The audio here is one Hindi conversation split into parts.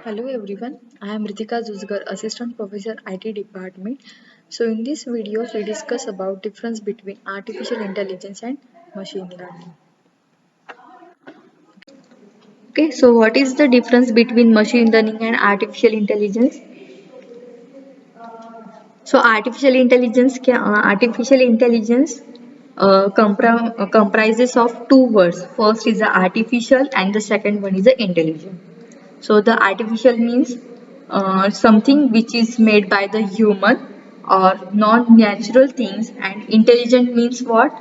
Hello everyone, I am Ritika Zuzgar, Assistant Professor IT Department. So in this video we discuss about difference between artificial intelligence and machine learning. Okay, so what is the difference between machine learning and artificial intelligence? So artificial intelligence comprises of two words. First is the artificial and the second one is the intelligent. So the artificial means something which is made by the human or non-natural things, and intelligent means what?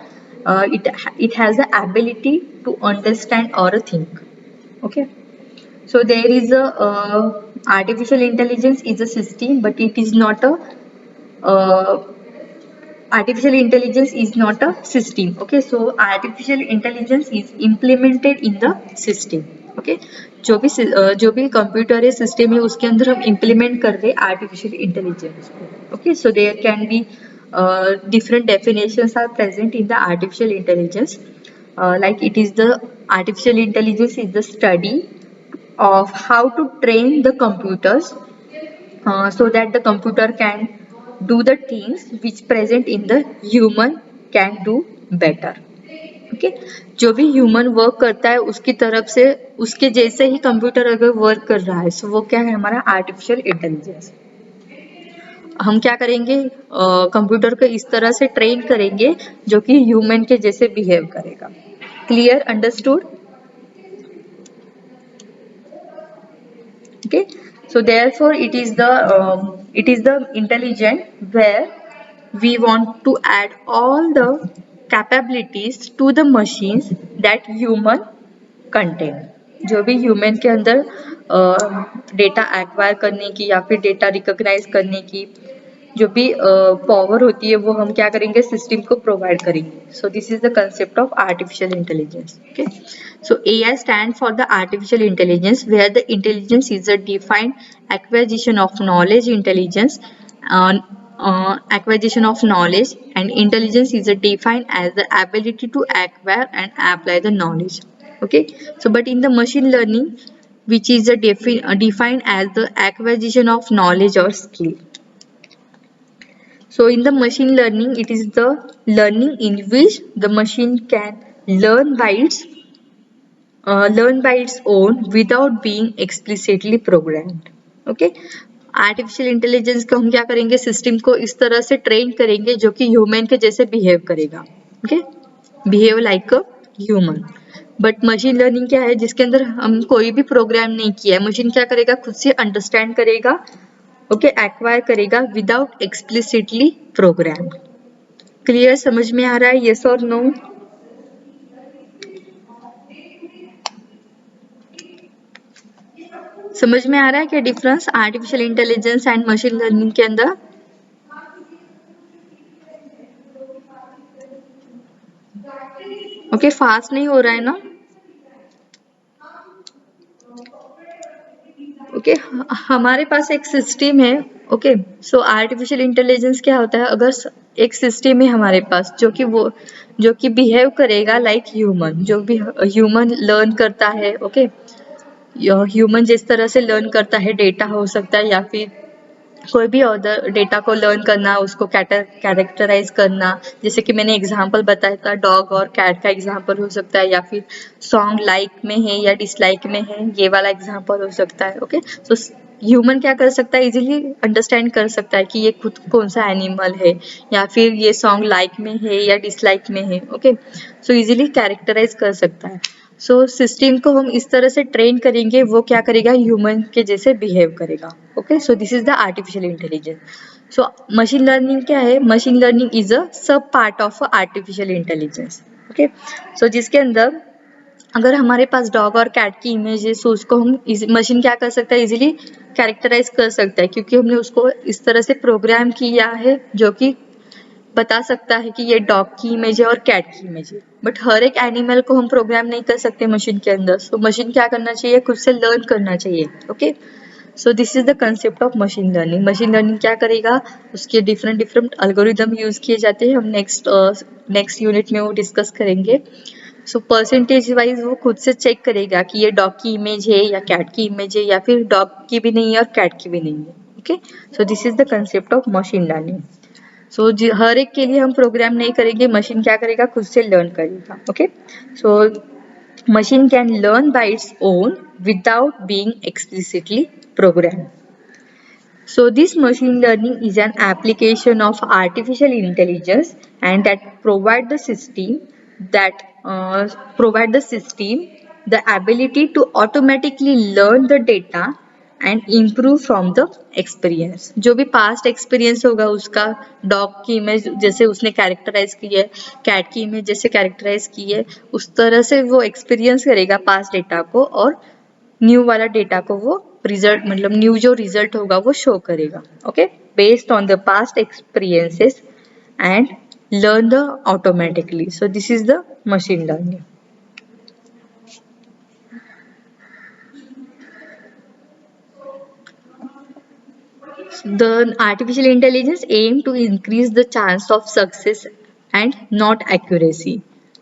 It has the ability to understand or think. Okay. So there is a artificial intelligence is a system, but it is not a uh, artificial intelligence is not a system. Okay, so artificial intelligence is implemented in the system. Okay, जो भी कंप्यूटर है सिस्टम है उसके अंदर हम implement कर रहे हैं artificial intelligence को. Okay, so there can be different definitions are present in the artificial intelligence. Like it is the artificial intelligence is the study of how to train the computers so that the computer can do the things which present in the human can do better. Okay जो भी ह्यूमन वर्क करता है उसकी तरफ से उसके जैसे ही कंप्यूटर अगर वर्क कर रहा है सो वो क्या है हमारा आर्टिफिशियल इंटेलिजेंस. हम क्या करेंगे कंप्यूटर को इस तरह से ट्रेन करेंगे जो कि ह्यूमन के जैसे बिहेव करेगा. Clear understood. Okay, so therefore it is the intelligent where we want to add all the capabilities to the machines that human contain. जो भी ह्यूमन के अंदर डेटा एक्वायर करने की या फिर डेटा रिकॉग्नाइज करने की जो भी पावर होती है वो हम क्या करेंगे सिस्टम को प्रोवाइड करेंगे. सो this is the concept of artificial intelligence. Okay, so AI stand for the artificial intelligence where the intelligence is a defined acquisition of knowledge. Acquisition of knowledge and intelligence is defined as the ability to acquire and apply the knowledge. Okay, so but in the machine learning which is defined as the acquisition of knowledge or skill. So in the machine learning, it is the learning in which the machine can learn by its own without being explicitly programmed. Okay, artificial intelligence को हम क्या करेंगे सिस्टम को इस तरह से ट्रेन करेंगे जो कि ह्यूमन के जैसे बिहेव करेगा. Okay, behave like a human. But machine learning क्या है जिसके अंदर हम कोई भी प्रोग्राम नहीं किया है. मशीन क्या करेगा खुद से अंडरस्टैंड करेगा. ओके, एक्वायर करेगा विदाउट एक्सप्लिसिटली प्रोग्राम. क्लियर समझ में आ रहा है यस और नो. समझ में आ रहा है क्या difference artificial intelligence and machine learning के अंदर. ओके, फास्ट नहीं हो रहा है ना. ओके, हमारे पास एक सिस्टम है. ओके, सो आर्टिफिशियल इंटेलिजेंस क्या होता है अगर एक सिस्टम है हमारे पास जो कि बिहेव करेगा लाइक ह्यूमन. जो भी ह्यूमन लर्न करता है. ओके, ह्यूमन जिस तरह से लर्न करता है डेटा हो सकता है या फिर कोई भी अदर डेटा को लर्न करना उसको कैरेक्टराइज करना. जैसे कि मैंने एग्जांपल बताया था डॉग और कैट का एग्जांपल हो सकता है या फिर सॉन्ग लाइक में है या डिसलाइक में है ये वाला एग्जांपल हो सकता है. ओके, सो ह्यूमन क्या कर सकता है इजीली अंडरस्टैंड कर सकता है कि ये खुद कौन सा एनिमल है या फिर ये सॉन्ग लाइक में है या डिसलाइक में है. ओके, सो इजीली कैरेक्टराइज कर सकता है. सो सिस्टम को हम इस तरह से ट्रेन करेंगे वो क्या करेगा ह्यूमन के जैसे बिहेव करेगा. Okay, so this is the artificial intelligence. So machine learning क्या है. Machine learning is a sub part of artificial intelligence. Okay, so जिसके अंदर अगर हमारे पास डॉग और कैट की इमेज है सो उसको हम मशीन क्या कर सकता है इजीली कैरेक्टराइज कर सकता है क्योंकि हमने उसको इस तरह से प्रोग्राम किया है जो कि बता सकता है कि ये डॉग की इमेज है और कैट की इमेज है. बट हर एक एनिमल को हम प्रोग्राम नहीं कर सकते मशीन के अंदर. सो मशीन क्या करना चाहिए खुद से लर्न करना चाहिए. Okay, so this is the concept of machine learning. Machine learning क्या करेगा उसके डिफरेंट अल्गोरिदम यूज किए जाते हैं. हम नेक्स्ट यूनिट में वो डिस्कस करेंगे. सो परसेंटेज वाइज वो खुद से चेक करेगा कि ये डॉग की इमेज है या कैट की इमेज है या फिर डॉग की भी नहीं है और कैट की भी नहीं है. Okay, so this is the concept of machine learning. So हर एक के लिए हम प्रोग्राम नहीं करेंगे, मशीन क्या करेगा, खुद से लर्न करेगा. Okay, so machine can learn by its own without being explicitly programmed. So this machine learning is an application of artificial intelligence and that provide the system the ability to automatically learn the data and improve from the experience. जो भी पास्ट एक्सपीरियंस होगा उसका, डॉग की इमेज जैसे उसने कैरेक्टराइज की है, कैट की इमेज जैसे कैरेक्टराइज की है, उस तरह से वो एक्सपीरियंस करेगा पास्ट डेटा को और न्यू वाला डेटा को वो रिजल्ट मतलब न्यू जो रिजल्ट होगा वो शो करेगा. Okay, based on the past experiences and learn the automatically. So this is the machine learning. The artificial intelligence aim to increase the chance of success and not accuracy.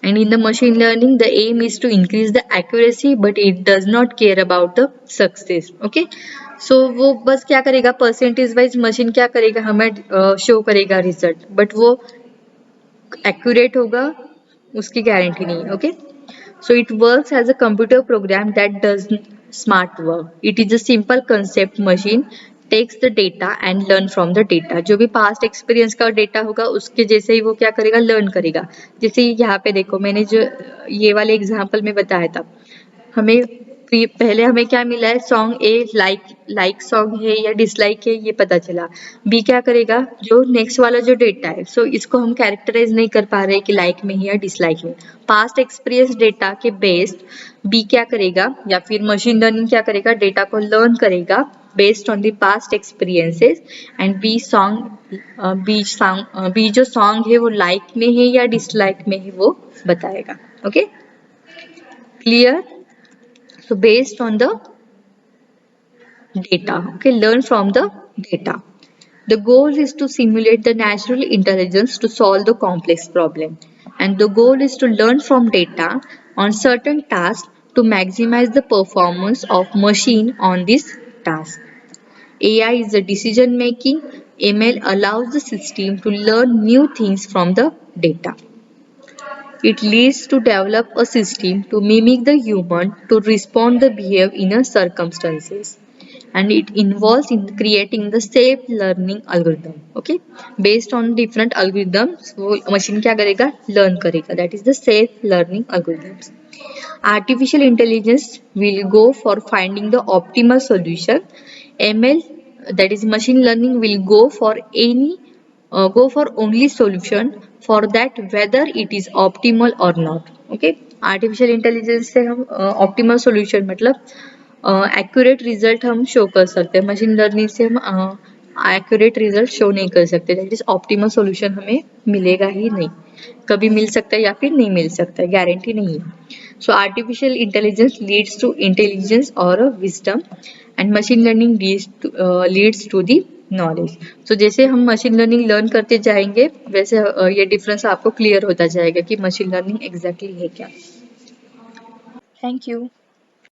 And in the machine learning, the aim is to increase the accuracy, but it does not care about the success. Okay, so वो बस क्या करेगा, परसेंटेज वाइज मशीन क्या करेगा, हमें शो करेगा रिजल्ट, बट वो एक्यूरेट होगा उसकी गारंटी नहीं है. Okay, so it works as a computer program that does smart work. It is a simple concept. Machine takes the data and learn from the data. जो भी past experience का data होगा उसके जैसे ही वो क्या करेगा, learn करेगा. जैसे यहाँ पे देखो, मैंने जो ये वाले एग्जाम्पल में बताया था, हमें पहले हमें क्या मिला है, सॉन्ग ए लाइक सॉन्ग है या डिसलाइक है ये पता चला. बी क्या करेगा, जो नेक्स्ट वाला जो डेटा है, सो इसको हम कैरेक्टराइज नहीं कर पा रहे कि लाइक में है या डिसलाइक में. पास्ट एक्सपीरियंस डेटा के बेस्ड बी क्या करेगा या फिर मशीन लर्निंग क्या करेगा, डेटा को लर्न करेगा based on the past experiences and बी जो सॉन्ग है वो लाइक में है या डिसलाइक में है वो बताएगा. Okay, clear? So based on the data, okay, learn from the data. The goal is to simulate the natural intelligence to solve the complex problem. And the goal is to learn from data on certain tasks to maximize the performance of machine on this task. AI is the decision making. ML allows the system to learn new things from the data. It leads to develop a system to mimic the human to respond the behave in a circumstances, and it involves in creating the safe learning algorithm. Okay, based on different algorithms वो machine क्या करेगा, learn करेगा. That is the safe learning algorithms. Artificial intelligence will go for finding the optimal solution. ML, that is machine learning, will go for only solution for that whether it is optimal or not. Okay, artificial intelligence से हम ऑप्टिमल सॉल्यूशन मतलब एक्यूरेट रिजल्ट हम शो कर सकते हैं. मशीन लर्निंग से हम एक्यूरेट रिजल्ट शो नहीं कर सकते. दैट इज ऑप्टिमल सॉल्यूशन हमें मिलेगा ही नहीं, कभी मिल सकता है या फिर नहीं मिल सकता है, गारंटी नहीं है. So artificial intelligence leads to intelligence और wisdom and machine learning leads to the knowledge. So जैसे हम मशीन लर्निंग लर्न करते जाएंगे वैसे ये डिफरेंस आपको क्लियर होता जाएगा कि मशीन लर्निंग एग्जैक्टली है क्या. Thank you.